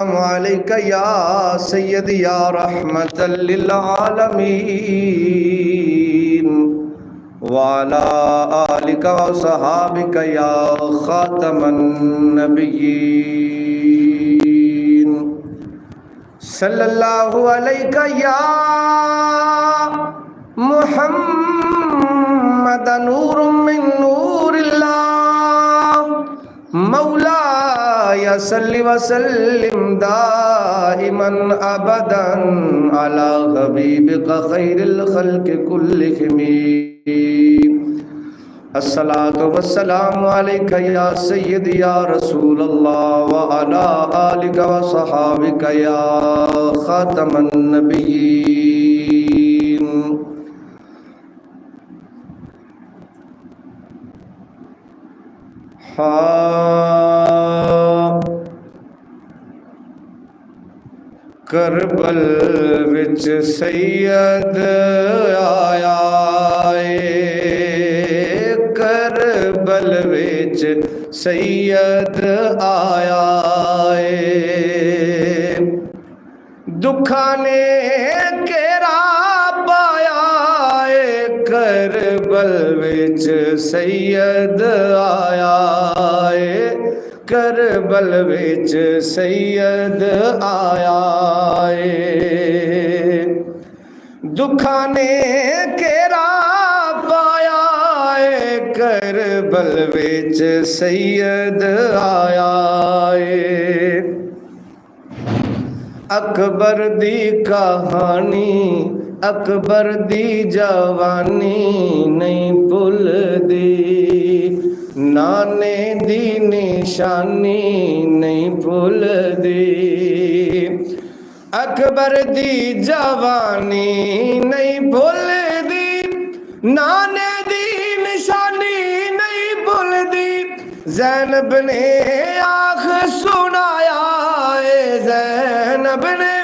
अलैका या सय्यदी या रहमतल लिल आलमीन वाला आलिका व सहाबिका या खातमन नबिय्यीन सल्लल्लाहु अलैका या मुहम्मद नूरुम मिन नूरिल्लाह मौलाया सल्लि व सल्लिम दाइमन अबदन अला हबीबिका खैरिल खल्क़ि कुल्लिहिम अस्सलातु वस्सलामु अलैका या सय्यदी या रसूलल्लाह व अला आलिका व सहाबिका या खातमन नबिय्यीन। करबल विच सैयद आया करबल विच सैयद आया दुखा ने केरा पाया करबल विच सैयद आया करबल विच सैयद आया दुखा ने केरा पाया करबल विच सैयद आया अकबर दी कहानी अकबर दी जवानी नहीं भुलदी नाने दी निशानी नहीं भुलदी अकबर दी जवानी नहीं भुलदी नाने दी निशानी नहीं भुलदी ज़ैनब ने आख सुनाया ज़ैनब ने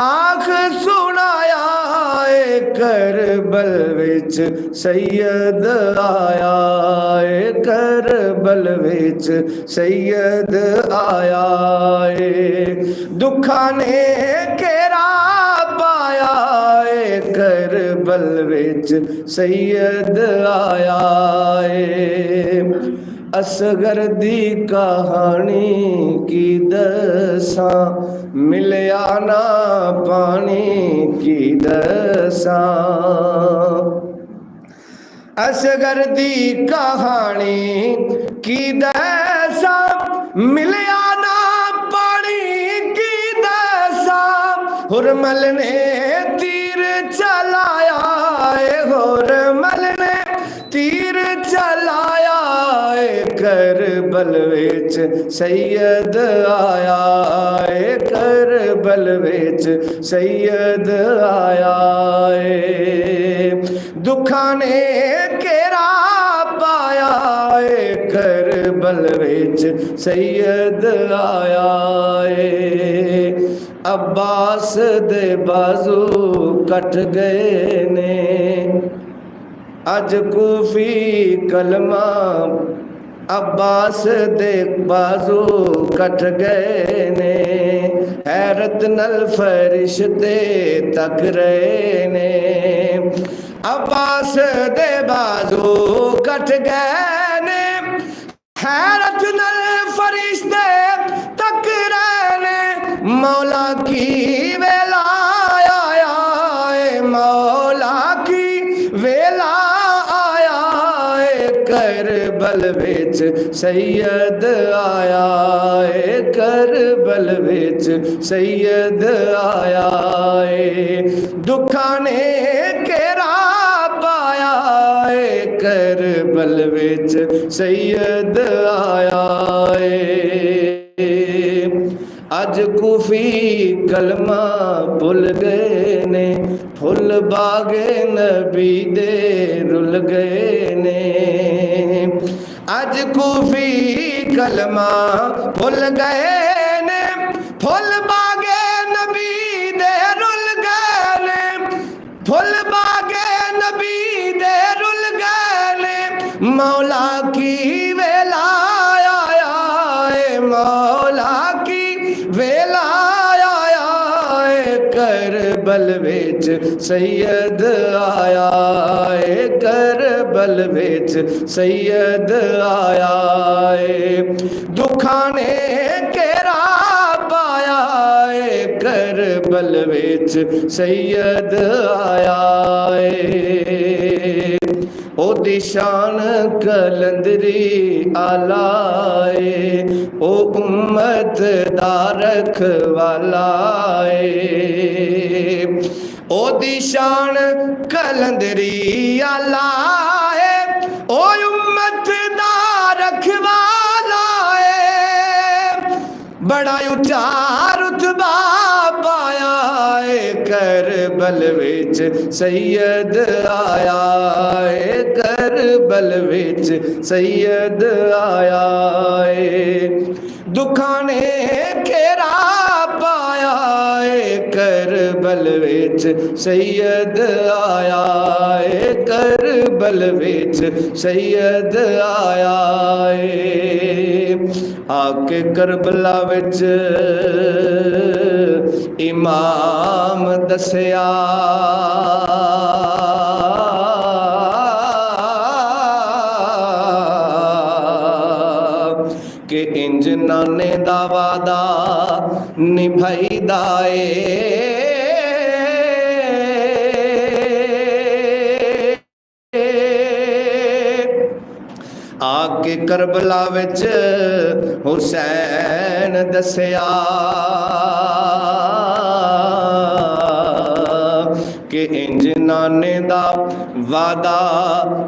आख सुनाया करबल विच सैयद आया करबल विच सैयद आया दुखा ने केरा पाया करबल विच सैयद आया असगर दी कहानी की दसा मिलया ना पानी की दसा असगर दी कहानी की दसा मिलया ना पानी की दसा हुरमल ने तीर चलाया हुरमल ने तीर चलाया करबल विच सैयद आया करबल विच सैयद आया दुखा ने केरा पाया करबल विच सैयद आया अब्बास दे बाजू कट गए ने अज कूफी कलमा अब्बास दे बाजू कट गए ने हैरत नल फरिश्ते तक रहे ने अब्बास दे बाजू कट गए ने हैरत नल फरिश्ते तक रहे ने मौला की वेला आया मौला की वेला करबल विच सैयद आया करबल विच सैयद आया दुखा ने केरा पाया करबल विच सैयद आया अज कूफी कलमा भुल गए ने फुल बागे नबी दे रुल गए ने अज कूफी कलमा भुल गए ने फुल बागे नबी दे रुल गए ने फुल बागे नबी दे रुल गए ने मौला की वेला आया मौला की वेला करबल विच सैयद आया है, करबल विच सैयद आया है। दुखां ने घेरा पाया है, करबल विच सैयद आया है। ओदी शान कलंदरी आलाए, ओ उम्मत दा रखवाला है। ओदी शान कलंदरी आलाए, ओ उम्मत दा रखवाला है। बड़ा उच्चा रुतबा पाया है, करबल विच सैयद आया है, करबल विच सैयद आया है। दुखां ने घेरा पाया है, करबल विच सैयद आया है, करबल विच सैयद आया है। आके करबला विच इमाम दसिया कि इंज नाने दा वादा निभाईदा ए। आके करबला विच हुसैन दसिया कि इंज नाने दा वादा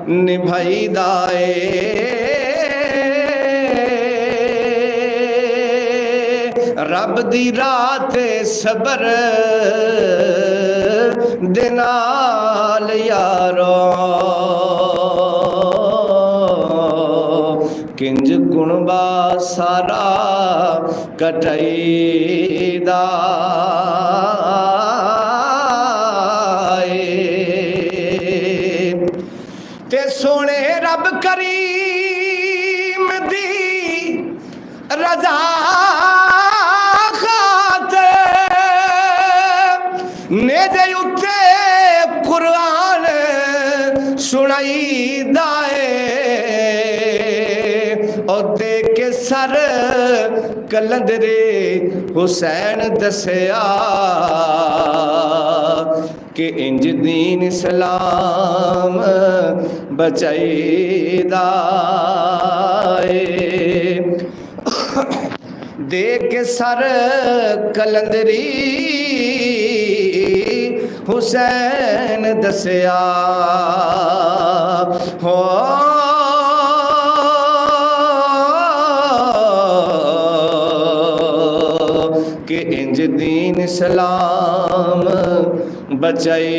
निभाईदा ए। रब दी रात सबर दे नाल यारो, किंज गुणबा सारा कटाईदा ते सोने रब करीम दी रजा नेदे उत्ते कुरान सुनाई दाए, और देख के सर कलंदरे हुसैन दसिया कि इंज दीन इस्लाम बचाईदा ए। देख के सर कलंदरी हुसैन दसिया हो कि इंज दीन इस्लाम बचाईदा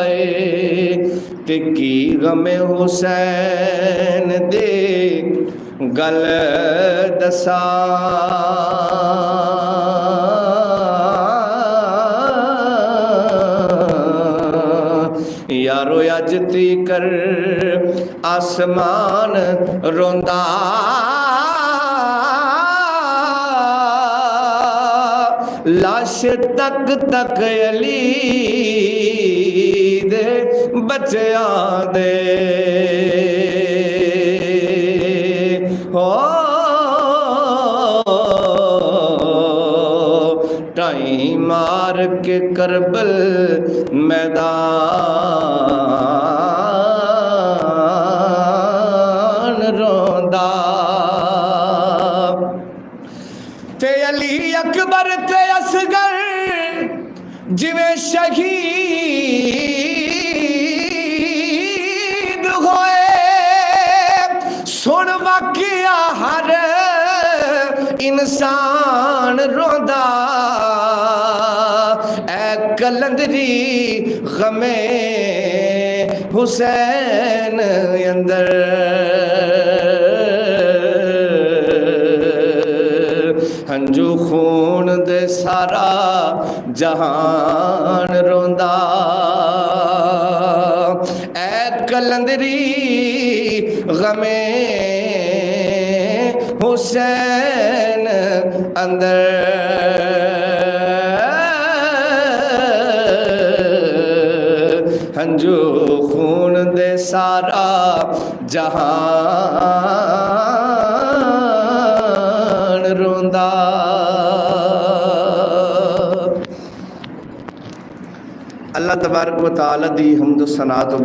ए। ते की गमे हुसैन दे गल दसा यारो अज तीकर आसमान रोंदा लाश तक तक अली दे बच्चियां दे हो टाई मार के करबल मैदान रोंदा ते अली अकबर ते असगर जिवें शहीद होए। सुन वाकिया हर इंसान रोंदा ऐ कलंदरी गमे हुसैन अंदर हंजू खून दे सारा जहान रोंदा ऐ कलंदरी गमे हुसैन अंदर हंजू खून दे सारा जहान रोंदा। अल्लाह तबारक व तआला दी हम्द सना तो